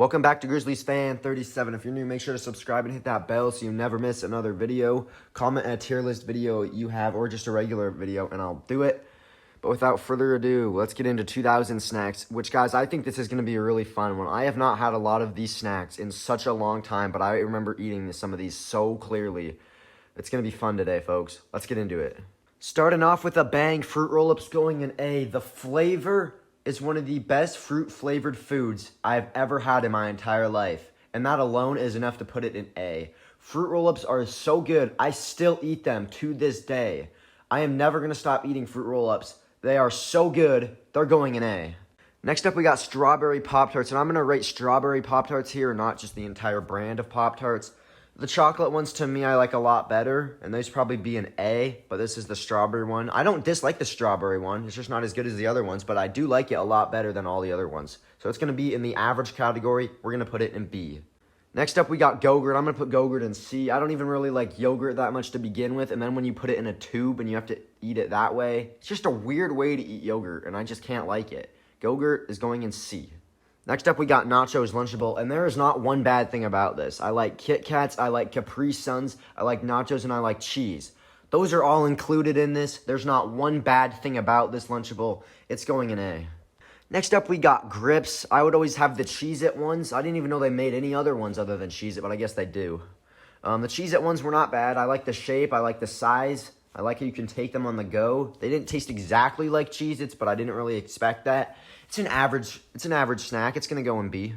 Welcome back to Grizzlies Fan 37. If you're new, make sure to subscribe and hit that bell so you never miss another video. Comment a tier list video you have or just a regular video and I'll do it. But without further ado, let's get into 2000 snacks, which, guys, I think this is going to be a really fun one. I have not had a lot of these snacks in such a long time, but I remember eating some of these so clearly. It's going to be fun today, folks. Let's get into it. Starting off with a bang, Fruit Roll-Ups going in A. The flavor is one of the best fruit-flavored foods I've ever had in my entire life, and that alone is enough to put it in A. Fruit Roll-Ups are so good, I still eat them to this day. I am never going to stop eating Fruit Roll-Ups. They are so good, they're going in A. Next up, we got Strawberry Pop Tarts, and I'm going to rate Strawberry Pop Tarts here, not just the entire brand of Pop Tarts. The chocolate ones, to me, I like a lot better, and those probably be an A, but this is the strawberry one. I don't dislike the strawberry one. It's just not as good as the other ones, but I do like it a lot better than all the other ones. So it's going to be in the average category. We're going to put it in B. Next up, we got Go-Gurt. I'm going to put Go-Gurt in C. I don't even really like yogurt that much to begin with, and then when you put it in a tube and you have to eat it that way, it's just a weird way to eat yogurt, and I just can't like it. Go-Gurt is going in C. Next up, we got Nachos Lunchable, and there is not one bad thing about this. I like Kit Kats, I like Capri Suns, I like nachos, and I like cheese. Those are all included in this. There's not one bad thing about this Lunchable. It's going in A. Next up, we got Grips. I would always have the Cheez-It ones. I didn't even know they made any other ones other than Cheez-It, but I guess they do. The Cheez-It ones were not bad. I like the shape, I like the size. I like how you can take them on the go. They didn't taste exactly like Cheez-Its, but I didn't really expect that. It's an average snack. It's going to go in B.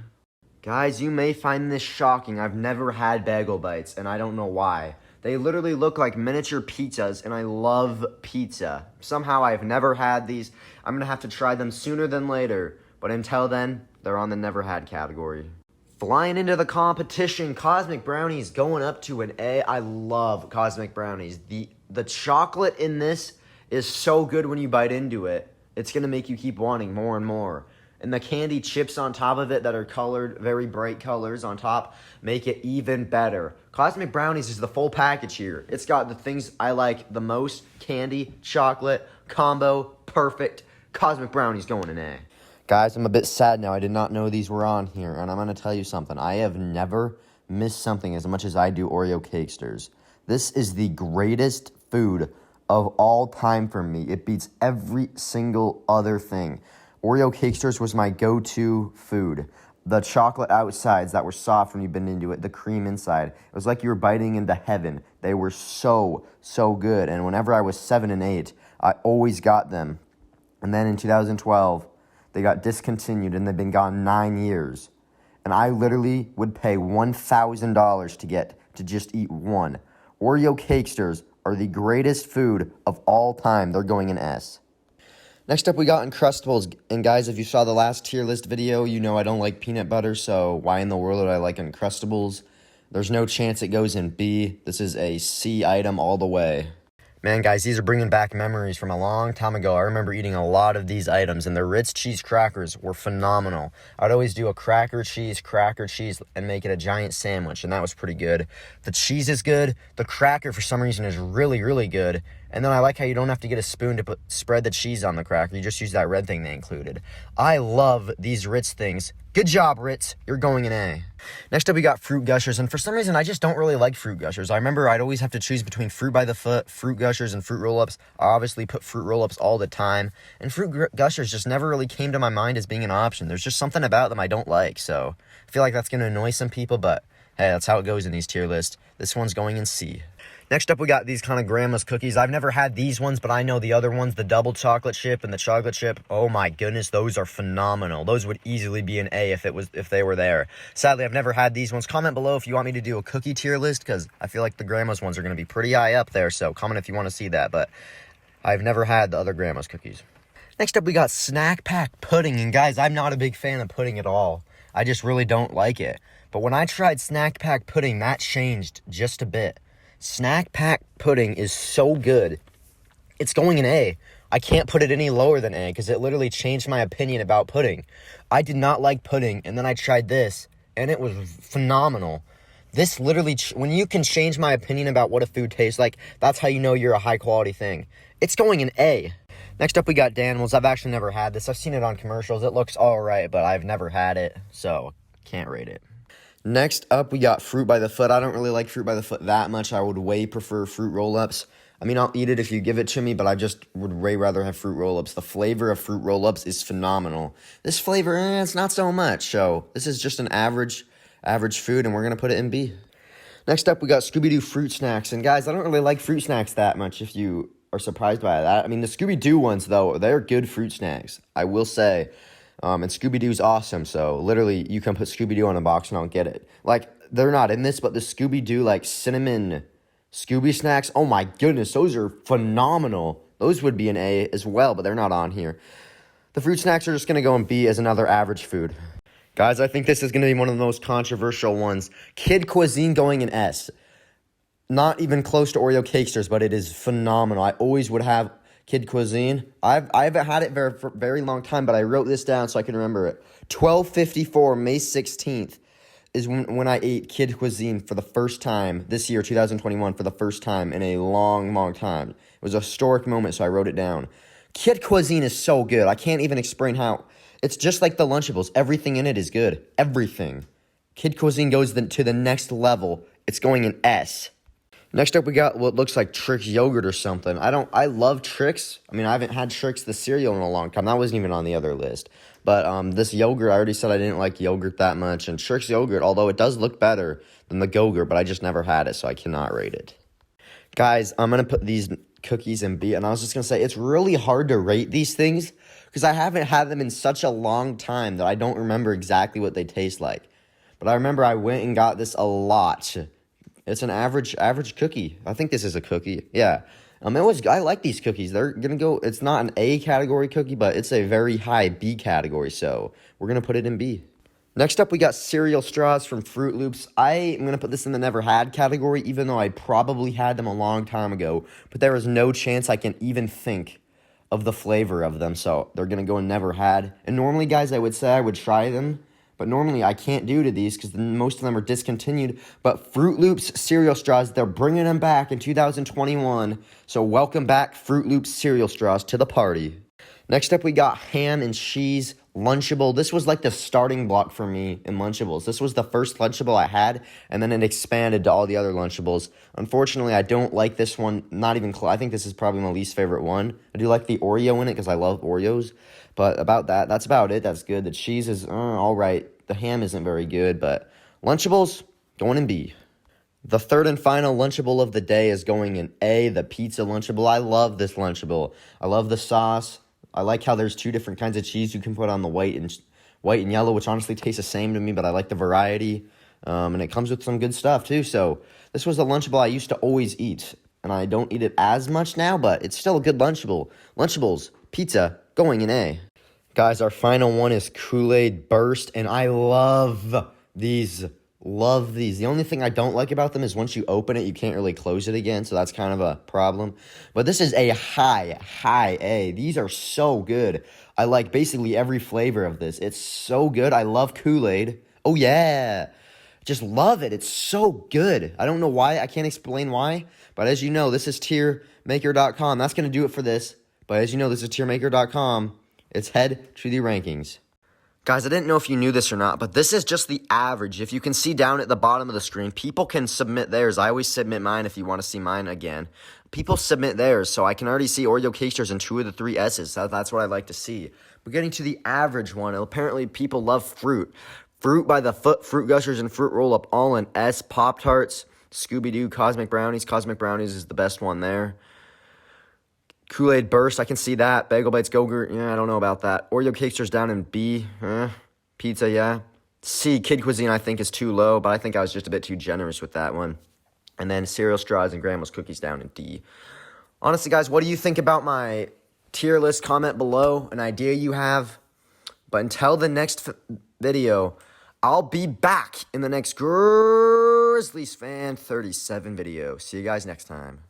Guys, you may find this shocking. I've never had Bagel Bites, and I don't know why. They literally look like miniature pizzas, and I love pizza. Somehow I've never had these. I'm going to have to try them sooner than later, but until then, they're on the never had category. Flying into the competition, Cosmic Brownies going up to an A. I love Cosmic Brownies. The chocolate in this is so good when you bite into it. It's going to make you keep wanting more and more. And the candy chips on top of it that are colored, very bright colors on top, make it even better. Cosmic Brownies is the full package here. It's got the things I like the most: candy, chocolate, combo, perfect. Cosmic Brownies going in A. Guys, I'm a bit sad now. I did not know these were on here, and I'm going to tell you something. I have never missed something as much as I do Oreo Cakesters. This is the greatest food of all time for me. It beats every single other thing. Oreo Cakesters was my go-to food. The chocolate outsides that were soft when you bit into it, the cream inside. It was like you were biting into heaven. They were so, so good. And whenever I was 7 and 8, I always got them. And then in 2012, they got discontinued, and they've been gone 9 years. And I literally would pay $1,000 to just eat one. Oreo Cakesters are the greatest food of all time. They're going in S. Next up, we got Encrustables. And guys, if you saw the last tier list video, you know I don't like peanut butter, so why in the world would I like Encrustables? There's no chance it goes in B. This is a C item all the way. Man, guys, these are bringing back memories from a long time ago. I remember eating a lot of these items, and the Ritz cheese crackers were phenomenal. I'd always do a cracker cheese, and make it a giant sandwich, and that was pretty good. The cheese is good. The cracker, for some reason, is really, really good. And then I like how you don't have to get a spoon to spread the cheese on the cracker. You just use that red thing they included. I love these Ritz things. Good job, Ritz. You're going in A. Next up, we got Fruit Gushers. And for some reason, I just don't really like Fruit Gushers. I remember I'd always have to choose between Fruit by the Foot, Fruit Gushers, and Fruit Roll-Ups. I obviously put Fruit Roll-Ups all the time. And Fruit Gushers just never really came to my mind as being an option. There's just something about them I don't like. So I feel like that's going to annoy some people. But hey, that's how it goes in these tier lists. This one's going in C. Next up, we got these kind of grandma's cookies. I've never had these ones, but I know the other ones, the double chocolate chip and the chocolate chip. Oh my goodness, those are phenomenal. Those would easily be an A if they were there. Sadly, I've never had these ones. Comment below if you want me to do a cookie tier list, because I feel like the grandma's ones are going to be pretty high up there. So comment if you want to see that, but I've never had the other grandma's cookies. Next up, we got snack pack pudding. And guys, I'm not a big fan of pudding at all. I just really don't like it. But when I tried snack pack pudding, that changed just a bit. Snack pack pudding is so good. It's going in A. I can't put it any lower than A because it literally changed my opinion about pudding. I did not like pudding, and then I tried this, and it was phenomenal. This literally, when you can change my opinion about what a food tastes like, that's how you know you're a high-quality thing. It's going in A. Next up, we got Danimals. I've actually never had this. I've seen it on commercials. It looks all right, but I've never had it, so Can't rate it. Next up, we got Froot by the Foot. I don't really like Froot by the Foot that much. I would way prefer Froot roll-ups. I mean, I'll eat it if you give it to me, but I just would way rather have Froot roll-ups. The flavor of Froot roll-ups is phenomenal. This flavor, it's not so much. So this is just an average food, and we're going to put it in B. Next up, we got Scooby-Doo fruit snacks. And guys, I don't really like fruit snacks that much if you are surprised by that. I mean, the Scooby-Doo ones, though, they're good fruit snacks, I will say. And Scooby-Doo's awesome, so literally you can put Scooby-Doo on a box and I'll get it. Like, they're not in this, but the Scooby-Doo, like, cinnamon Scooby snacks, oh my goodness, those are phenomenal. Those would be an A as well, but they're not on here. The fruit snacks are just going to go in B as another average food. Guys, I think this is going to be one of the most controversial ones. Kid Cuisine going in S. Not even close to Oreo Cakesters, but it is phenomenal. I always would have Kid Cuisine. I haven't had it for a very long time, but I wrote this down so I can remember it. 12/54, May 16th, is when I ate Kid Cuisine for the first time this year, 2021, for the first time in a long, long time. It was a historic moment, so I wrote it down. Kid Cuisine is so good. I can't even explain how. It's just like the Lunchables. Everything in it is good. Everything. Kid Cuisine goes to the next level. It's going in S. Next up, we got what looks like Trix yogurt or something. I love Trix. I mean, I haven't had Trix the cereal in a long time. That wasn't even on the other list. But this yogurt, I already said I didn't like yogurt that much. And Trix yogurt, although it does look better than the Go-Gurt, but I just never had it, so I cannot rate it. Guys, I'm going to put these cookies in B. And I was just going to say, it's really hard to rate these things because I haven't had them in such a long time that I don't remember exactly what they taste like. But I remember I went and got this a lot. It's an average cookie. I think this is a cookie. Yeah. I like these cookies. They're going to go, it's not an A category cookie, but it's a very high B category. So we're going to put it in B. Next up, we got cereal straws from Froot Loops. I am going to put this in the never had category, even though I probably had them a long time ago. But there is no chance I can even think of the flavor of them. So they're going to go in never had. And normally, guys, I would say I would try them. But normally I can't do to these because most of them are discontinued. But Froot Loops cereal straws, they're bringing them back in 2021. So welcome back, Froot Loops cereal straws, to the party. Next up, we got Ham and Cheese Lunchable. This was like the starting block for me in Lunchables. This was the first Lunchable I had, and then it expanded to all the other Lunchables. Unfortunately, I don't like this one. Not even close. I think this is probably my least favorite one. I do like the Oreo in it because I love Oreos. But that's about it. That's good. The cheese is all right. The ham isn't very good, but Lunchables, going in B. The third and final Lunchable of the day is going in A, the Pizza Lunchable. I love this Lunchable. I love the sauce. I like how there's two different kinds of cheese you can put on the white and yellow, which honestly tastes the same to me, but I like the variety. And it comes with some good stuff, too. So this was a Lunchable I used to always eat, and I don't eat it as much now, but it's still a good Lunchable. Lunchables, pizza, going in A. Guys, our final one is Kool-Aid Burst, and I love these. Love these. The only thing I don't like about them is once you open it, you can't really close it again, so that's kind of a problem. But this is a high A. These are so good. I like basically every flavor of this. It's so good. I love Kool-Aid. Oh, yeah. Just love it. It's so good. I don't know why. I can't explain why. But as you know, this is tiermaker.com. That's going to do it for this. But as you know, this is tiermaker.com. It's head to the rankings. Guys, I didn't know if you knew this or not, but this is just the average. If you can see down at the bottom of the screen, people can submit theirs. I always submit mine if you want to see mine again. People submit theirs, so I can already see Oreo Cakesters and 2 of the 3 S's. That's what I like to see. We're getting to the average one. Apparently, people love Froot. Froot by the Foot, Froot Gushers, and Froot Roll-Up all in S. Pop Tarts, Scooby-Doo, Cosmic Brownies. Cosmic Brownies is the best one there. Kool-Aid Burst, I can see that. Bagel Bites, Go-Gurt, yeah, I don't know about that. Oreo Cakesters down in B. Pizza, yeah. C, Kid Cuisine, I think is too low, but I think I was just a bit too generous with that one. And then cereal straws and grandma's cookies down in D. Honestly, guys, what do you think about my tier list? Comment below, an idea you have. But until the next video, I'll be back in the next Grizzlies Fan 37 video. See you guys next time.